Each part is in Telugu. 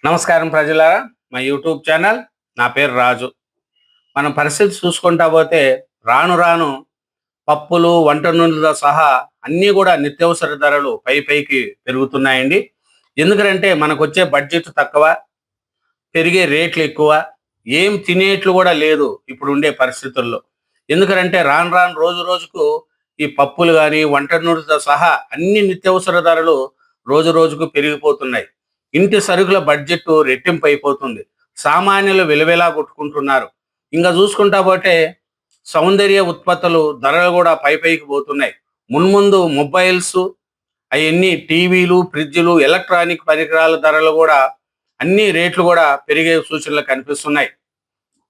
నమస్కారం ప్రజలారా. మా యూట్యూబ్ ఛానల్. నా పేరు రాజు. మనం పరిస్థితి చూసుకుంటా పోతే రాను రాను పప్పులు, వంట నూనెలతో సహా అన్నీ కూడా నిత్యావసర ధరలు పైకి పెరుగుతున్నాయండి. ఎందుకంటే మనకొచ్చే బడ్జెట్ తక్కువ, పెరిగే రేట్లు ఎక్కువ, ఏం తినేట్లు కూడా లేదు ఇప్పుడు ఉండే పరిస్థితుల్లో. ఎందుకంటే రాను రాను రోజు రోజుకు ఈ పప్పులు కానీ, వంట నూనెలతో సహా అన్ని నిత్యావసర ధరలు రోజు రోజుకు పెరిగిపోతున్నాయి. ఇంటి సరుకుల బడ్జెట్ రెట్టింపు అయిపోతుంది. సామాన్యులు విలవిలా కొట్టుకుంటున్నారు. ఇంకా చూసుకుంటా పోతే సౌందర్య ఉత్పత్తులు ధరలు కూడా పైకి పోతున్నాయి. మున్ముందు మొబైల్స్, అవన్నీ టీవీలు, ఫ్రిడ్జ్లు, ఎలక్ట్రానిక్ పరికరాల ధరలు కూడా అన్ని రేట్లు కూడా పెరిగే సూచనలు కనిపిస్తున్నాయి.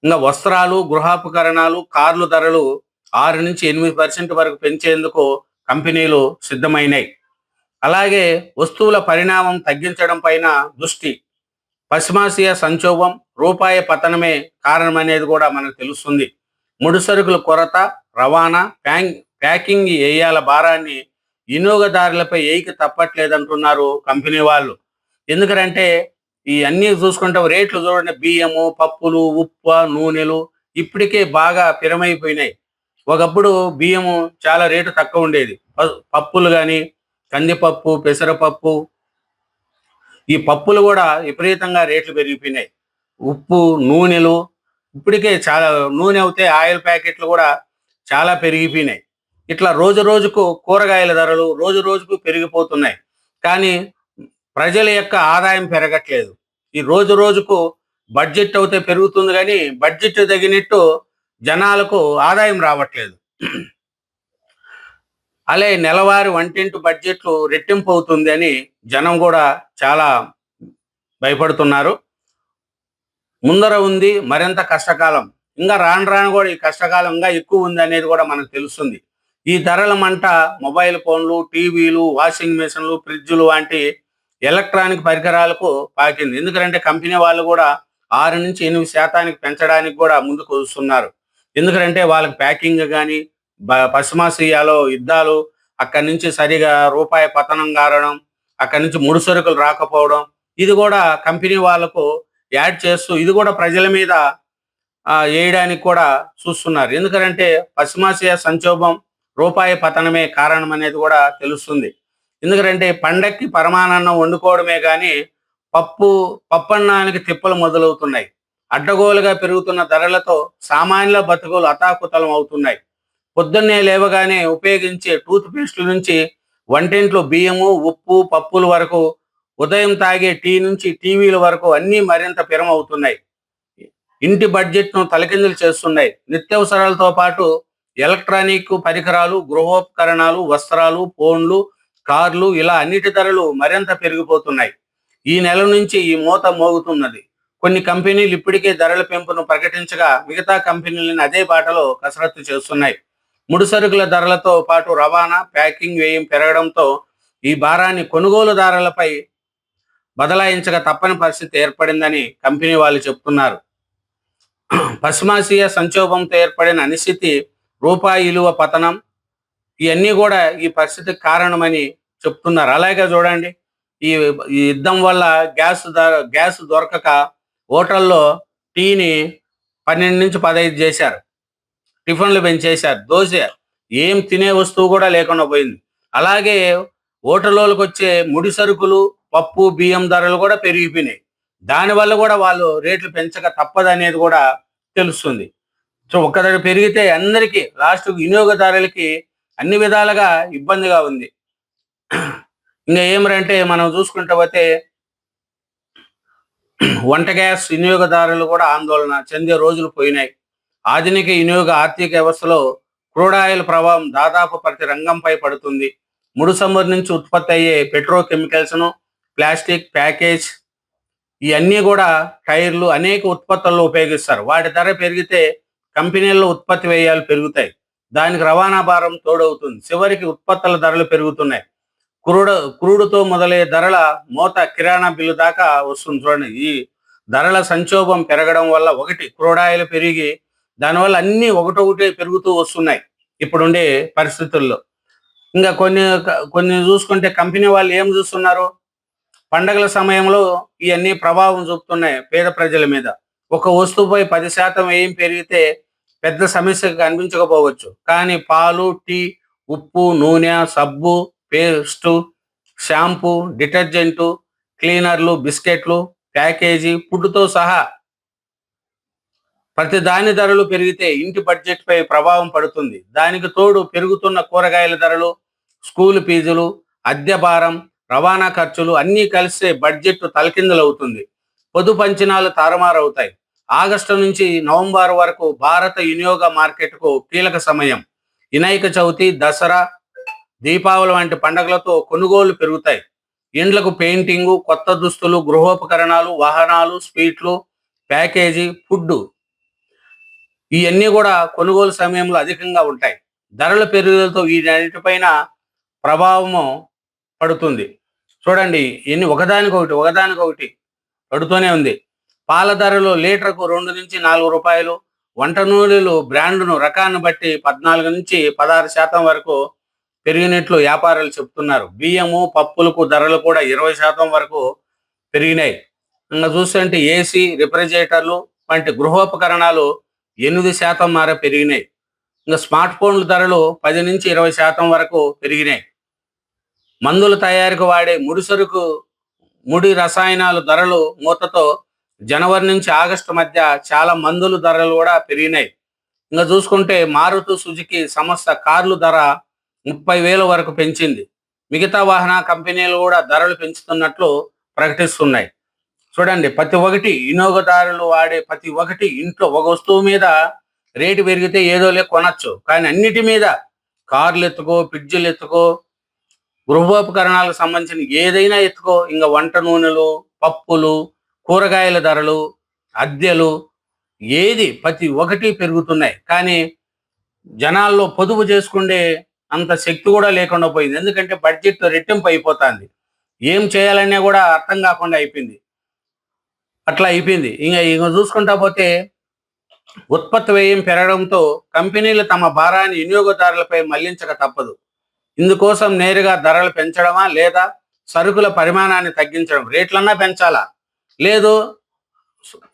ఇంకా వస్త్రాలు, గృహోపకరణాలు, కార్లు ధరలు 6-8% వరకు పెంచేందుకు కంపెనీలు సిద్ధమైనాయి. అలాగే వస్తువుల పరిణామం తగ్గించడం పైన దృష్టి. పశ్చిమాసియా సంక్షోభం, రూపాయి పతనమే కారణమనేది కూడా మనకు తెలుస్తుంది. ముడిసరుకుల కొరత, రవాణా, ప్యాకింగ్ ఏయాల భారాన్ని వినియోగదారులపై ఏయికి తప్పట్లేదంటున్నారు కంపెనీ వాళ్ళు. ఎందుకంటే ఈ అన్నీ చూసుకుంటే రేట్లు చూడండి, బియ్యము, పప్పులు, ఉప్పు, నూనెలు ఇప్పటికే బాగా పిరమైపోయినాయి. ఒకప్పుడు బియ్యము చాలా రేటు తక్కువ ఉండేది. పప్పులు కానీ కందిపప్పు, పెసరపప్పు, ఈ పప్పులు కూడా విపరీతంగా రేట్లు పెరిగిపోయినాయి. ఉప్పు, నూనెలు ఇప్పటికే చాలా, నూనె అవుతే ఆయిల్ ప్యాకెట్లు కూడా చాలా పెరిగిపోయినాయి. ఇట్లా రోజు రోజుకు కూరగాయల ధరలు రోజు రోజుకు పెరిగిపోతున్నాయి. కానీ ప్రజల యొక్క ఆదాయం పెరగట్లేదు. ఈ రోజు రోజుకు బడ్జెట్ అయితే పెరుగుతుంది కానీ బడ్జెట్ తగినట్టు జనాలకు ఆదాయం రావట్లేదు. అలాగే నెలవారీ వంటింటి బడ్జెట్లు రెట్టింపు అవుతుంది అని జనం కూడా చాలా భయపడుతున్నారు. ముందర ఉంది మరింత కష్టకాలం. ఇంకా రాను రాను కూడా ఈ కష్టకాలం ఇంకా ఎక్కువ ఉంది అనేది కూడా మనకు తెలుస్తుంది. ఈ ధరల మంట మొబైల్ ఫోన్లు, టీవీలు, వాషింగ్ మెషిన్లు, ఫ్రిడ్జ్లు వంటి ఎలక్ట్రానిక్ పరికరాలకు పాకింది. ఎందుకంటే కంపెనీ వాళ్ళు కూడా 6-8% పెంచడానికి కూడా ముందుకు వస్తున్నారు. ఎందుకంటే వాళ్ళకి ప్యాకింగ్ కానీ, పశ్చిమాసియాలో యుద్ధాలు, అక్కడి నుంచి సరిగా రూపాయి పతనం కారణం, అక్కడి నుంచి ముడిసరుకులు రాకపోవడం, ఇది కూడా కంపెనీ వాళ్ళకు యాడ్ చేస్తూ ఇది కూడా ప్రజల మీద వేయడానికి కూడా చూస్తున్నారు. ఎందుకంటే పశ్చిమాసియా సంక్షోభం, రూపాయి పతనమే కారణం అనేది కూడా తెలుస్తుంది. ఎందుకంటే పండక్కి పరమాన్నం వండుకోవడమే కానీ పప్పన్నానికి తిప్పలు మొదలవుతున్నాయి. అడ్డగోలుగా పెరుగుతున్న ధరలతో సామాన్యుల బతుకులు అతాకుతలం అవుతున్నాయి. పొద్దున్నే లేవగానే ఉపయోగించే టూత్ పేస్ట్ల నుంచి వంటింట్లో బియ్యము, ఉప్పు, పప్పుల వరకు, ఉదయం తాగే టీ నుంచి టీవీల వరకు అన్నీ మరింత పిరమవుతున్నాయి. ఇంటి బడ్జెట్ను తలకిందులు చేస్తున్నాయి. నిత్యావసరాలతో పాటు ఎలక్ట్రానిక్ పరికరాలు, గృహోపకరణాలు, వస్త్రాలు, ఫోన్లు, కార్లు ఇలా అన్నిటి ధరలు మరింత పెరిగిపోతున్నాయి. ఈ నెల నుంచి ఈ మోత మోగుతున్నది. కొన్ని కంపెనీలు ఇప్పటికే ధరల పెంపును ప్రకటించగా మిగతా కంపెనీలను అదే బాటలో కసరత్తు చేస్తున్నాయి. ముడిసరుకుల ధరలతో పాటు రవాణా, ప్యాకింగ్ వ్యయం పెరగడంతో ఈ భారాన్ని కొనుగోలుదారులపై బదలాయించక తప్పని పరిస్థితి ఏర్పడిందని కంపెనీ వాళ్ళు చెప్తున్నారు. పశ్చిమాసియా సంక్షోభంతో ఏర్పడిన అనిశ్చితి, రూపాయి విలువ పతనం ఇవన్నీ కూడా ఈ పరిస్థితికి కారణమని చెప్తున్నారు. అలాగే చూడండి, ఈ ఈ యుద్ధం వల్ల గ్యాస్ దొరకక హోటల్లో టీని 12-15 చేశారు. టిఫిన్లు పెంచేశారు. దోశ ఏం తినే వస్తువు కూడా లేకుండా పోయింది. అలాగే హోటళ్ళకి వచ్చే ముడి సరుకులు, పప్పు, బియ్యం ధరలు కూడా పెరిగిపోయినాయి. దానివల్ల కూడా వాళ్ళు రేట్లు పెంచక తప్పదనేది కూడా తెలుస్తుంది. సో ఒక్కసారి పెరిగితే అందరికీ లాస్ట్ వినియోగదారులకి అన్ని విధాలుగా ఇబ్బందిగా ఉంది. ఇంకా ఏమరంటే మనం చూసుకుంటా పోతే వంట గ్యాస్ వినియోగదారులు కూడా ఆందోళన చెందే రోజులు పోయినాయి. ఆధునిక వినియోగ ఆర్థిక వ్యవస్థలో క్రూడ్ ఆయిల్ ప్రభావం దాదాపు ప్రతి రంగంపై పడుతుంది. ముడి నుంచి ఉత్పత్తి అయ్యే పెట్రోకెమికల్స్ను, ప్లాస్టిక్, ప్యాకేజ్ ఇవన్నీ కూడా టైర్లు అనేక ఉత్పత్తుల్లో ఉపయోగిస్తారు. వాటి ధర పెరిగితే కంపెనీల్లో ఉత్పత్తి వ్యయాలు పెరుగుతాయి. దానికి రవాణా భారం తోడవుతుంది. చివరికి ఉత్పత్తుల ధరలు పెరుగుతున్నాయి. క్రూడుతో మొదలయ్యే ధరల మోత కిరాణా బిల్లు దాకా వస్తుంది. చూడండి, ఈ ధరల సంక్షోభం పెరగడం వల్ల ఒకటి క్రూడ్ ఆయిల్ పెరిగి దానివల్ల అన్నీ ఒకటొకటి పెరుగుతూ వస్తున్నాయి ఇప్పుడుండే పరిస్థితుల్లో. ఇంకా కొన్ని చూసుకుంటే కంపెనీ వాళ్ళు ఏం చూస్తున్నారు, పండగల సమయంలో ఇవన్నీ ప్రభావం చూపుతున్నాయి పేద ప్రజల మీద. ఒక వస్తువుపై 10% వ్యయం పెరిగితే పెద్ద సమస్యగా కనిపించకపోవచ్చు. కానీ పాలు, టీ, ఉప్పు, నూనె, సబ్బు, పేస్టు, షాంపూ, డిటర్జెంటు, క్లీనర్లు, బిస్కెట్లు, ప్యాకేజీ, ఫుడ్‌తో సహా ప్రతి దాని ధరలు పెరిగితే ఇంటి బడ్జెట్‌పై ప్రభావం పడుతుంది. దానికి తోడు పెరుగుతున్న కూరగాయల ధరలు, స్కూలు ఫీజులు, అద్దె భారం, రవాణా ఖర్చులు అన్నీ కలిస్తే బడ్జెట్ తలకిందులవుతుంది. పొదుపు అంచనాలు తారుమారవుతాయి. ఆగస్టు నుంచి నవంబర్ వరకు భారత వినియోగ మార్కెట్‌కు కీలక సమయం. వినాయక చవితి, దసరా, దీపావళి వంటి పండుగలతో కొనుగోళ్లు పెరుగుతాయి. ఇండ్లకు పెయింటింగు, కొత్త దుస్తులు, గృహోపకరణాలు, వాహనాలు, స్వీట్లు, ప్యాకేజీ, ఫుడ్డు ఇవన్నీ కూడా కొనుగోలు సమయంలో అధికంగా ఉంటాయి. ధరల పెరుగుదలతో వీటన్నిటిపైన ప్రభావము పడుతుంది. చూడండి ఎన్ని ఒకదానికొకటి పడుతూనే ఉంది. పాల ధరలు లీటర్కు 2 నుంచి 4 రూపాయలు. వంట నూనెలు బ్రాండును రకాన్ని బట్టి 14 నుంచి 16% వరకు పెరిగినట్లు వ్యాపారులు చెప్తున్నారు. బియ్యము, పప్పులకు ధరలు కూడా 20% వరకు పెరిగినాయి. ఇంకా చూస్తుంటే ఏసీ, రిఫ్రిజిరేటర్లు వంటి గృహోపకరణాలు 8% మేర పెరిగినాయి. ఇంకా స్మార్ట్ ఫోన్ల ధరలు 10 నుంచి 20% వరకు పెరిగినాయి. మందుల తయారీకి వాడే ముడి రసాయనాల ధరలు మూతతో జనవరి నుంచి ఆగస్టు మధ్య చాలా మందుల ధరలు కూడా పెరిగినాయి. ఇంకా చూసుకుంటే మారుతి సుజుకి సంస్థ కార్లు ధర 30,000 వరకు పెంచింది. మిగతా వాహన కంపెనీలు కూడా ధరలు పెంచుతున్నట్లు ప్రకటిస్తున్నాయి. చూడండి ప్రతి ఒక్కటి వినియోగదారులు వాడే ప్రతి ఒక్కటి ఇంట్లో ఒక వస్తువు మీద రేటు పెరిగితే ఏదోలే కొనచ్చు. కానీ అన్నిటి మీద కార్లు ఎత్తుకో, ఫ్రిడ్జ్లు ఎత్తుకో, గృహోపకరణాలకు సంబంధించిన ఏదైనా ఎత్తుకో, ఇంకా వంట నూనెలు, పప్పులు, కూరగాయల ధరలు, అద్దెలు ఏది ప్రతి ఒక్కటి పెరుగుతున్నాయి. కానీ జనాల్లో పొదుపు చేసుకుండే అంత శక్తి కూడా లేకుండా పోయింది. ఎందుకంటే బడ్జెట్ రెట్టింపు అయిపోతుంది. ఏం చేయాలన్నా కూడా అర్థం కాకుండా అయిపోయింది. అట్లా అయిపోయింది. ఇంక చూసుకుంటా పోతే ఉత్పత్తి వ్యయం పెరగడంతో కంపెనీలు తమ భారాన్ని వినియోగదారులపై మళ్లించక తప్పదు. ఇందుకోసం నేరుగా ధరలు పెంచడమా లేదా సరుకుల పరిమాణాన్ని తగ్గించడం, రేట్లన్నా పెంచాలా, లేదు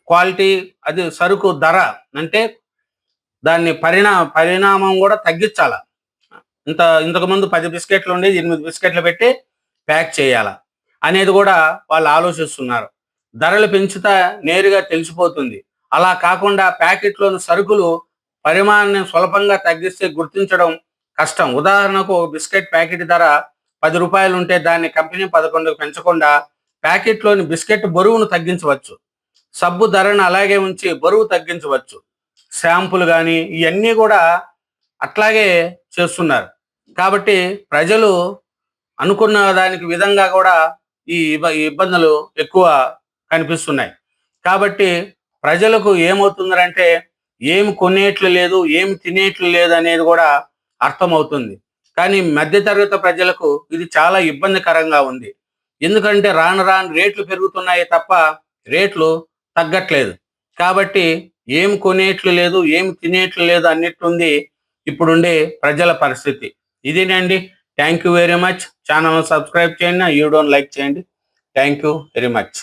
క్వాలిటీ అది సరుకు ధర అంటే దాన్ని పరిణామం కూడా తగ్గించాలా. ఇంతకుముందు 10 బిస్కెట్లు ఉండేది 8 బిస్కెట్లు పెట్టి ప్యాక్ చేయాలా అనేది కూడా వాళ్ళు ఆలోచిస్తున్నారు. ధరలు పెంచుతా నేరుగా తెలిసిపోతుంది. అలా కాకుండా ప్యాకెట్లోని సరుకులు పరిమాణాన్ని స్వల్పంగా తగ్గిస్తే గుర్తించడం కష్టం. ఉదాహరణకు ఒక బిస్కెట్ ప్యాకెట్ ధర 10 రూపాయలు ఉంటే దాన్ని కంపెనీ 11కు పెంచకుండా ప్యాకెట్లోని బిస్కెట్ బరువును తగ్గించవచ్చు. సబ్బు ధరను అలాగే ఉంచి బరువు తగ్గించవచ్చు. షాంపులు కానీ ఇవన్నీ కూడా అట్లాగే చేస్తున్నారు. కాబట్టి ప్రజలు అనుకున్న దానికి విధంగా కూడా ఈ ఇబ్బందులు ఎక్కువ కనిపిస్తున్నాయి. కాబట్టి ప్రజలకు ఏమవుతుందంటే ఏమి కొనేట్లు లేదు, ఏమి తినేట్లు లేదు అనేది కూడా అర్థమవుతుంది. కానీ మధ్యతరగతి ప్రజలకు ఇది చాలా ఇబ్బందికరంగా ఉంది. ఎందుకంటే రాను రాను రేట్లు పెరుగుతున్నాయి తప్ప రేట్లు తగ్గట్లేదు. కాబట్టి ఏం కొనేట్లు లేదు, ఏం తినేట్లు లేదు అన్నట్టుంది ఇప్పుడుండే ప్రజల పరిస్థితి. ఇదేనండి. Thank you very much. Channel subscribe చేయండి, వీడియోని లైక్ చేయండి. Thank you very much.